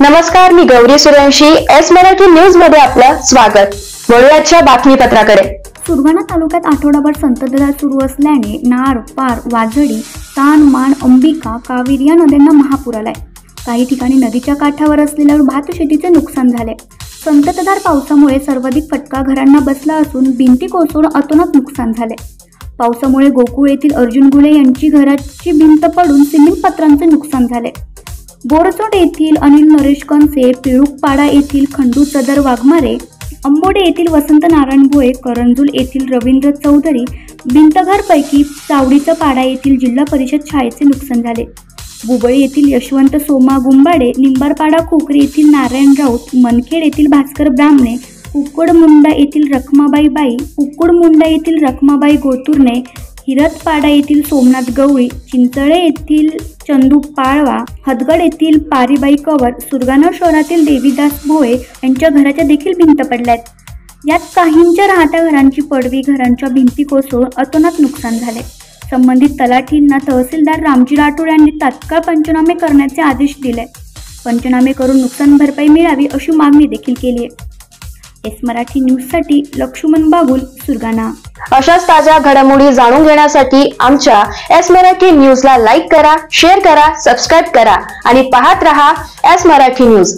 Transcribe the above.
नमस्कार, मी Gauri Suryavanshi. S Marathi news मध्ये आपलं स्वागत. वळूयाच्या बातमीपत्राकडे. सुरगाणा तालुक्यात आठवडाभर संततधार सुरू असल्याने नार, पार, वाझडी, तान, मान, अंबिका, कावेरी या नद्यांना महापूर आलाय. काही ठिकाणी नदीच्या काठावर असलेल्या भातशेतीचे नुकसान झाले. संततधार पावसामुळे सर्वाधिक फटका घरांना बसला असून भिंती कोसळून अतोनात नुकसान झाले. पावसामुळे गोकुळ येथील अर्जुन गुले यांची घराची भिंत पडून सिमेंट पत्रांचे नुकसान झाले. बोरचोड येथील अनिल नरेश कंसे, पिळुकपाडा येथील खंडू सदर वाघमारे, अंबोडे येथील वसंत नारायण भोये, करंजुल येथील रवींद्र चौधरी, भिंतघरपैकी चावडीचा पाडा येथील जिल्हा परिषद शाळेचे नुकसान झाले. बुबळी येथील यशवंत सोमा गुंबाडे, निंबारपाडा खोकरी येथील नारायण राऊत, मनखेड येथील भास्कर ब्राह्मणे, कुक्कुडमुंडा येथील रखमाबाई बाई, कुक्कुडमुंडा येथील रखमाबाई गोतुर्णे, हिरतपाडा येथील सोमनाथ गवळी, चिंचळे येथील चंदू पाळवा, हदगड येथील पारीबाई कवर, सुरगाणा शहरातील देवीदास भोये यांच्या घराच्या देखील भिंत पडल्यात. यात काहींच्या राहत्या घरांची पडवी, घरांच्या भिंती कोसळून अतोनात नुकसान झाले. संबंधित तलाठींना तहसीलदार रामजी राठोड यांनी तात्काळ पंचनामे करण्याचे आदेश दिले. पंचनामे करून नुकसान भरपाई मिळावी अशी मागणी देखील केली आहे. एस मराठी न्यूजसाठी लक्ष्मण बागुल, सुरगाणा. अशाच ताज्या घडामोडी जाणून घेण्यासाठी आमच्या एस मराठी न्यूजला लाईक करा, शेअर करा, सबस्क्राईब करा आणि पाहत रहा एस मराठी न्यूज.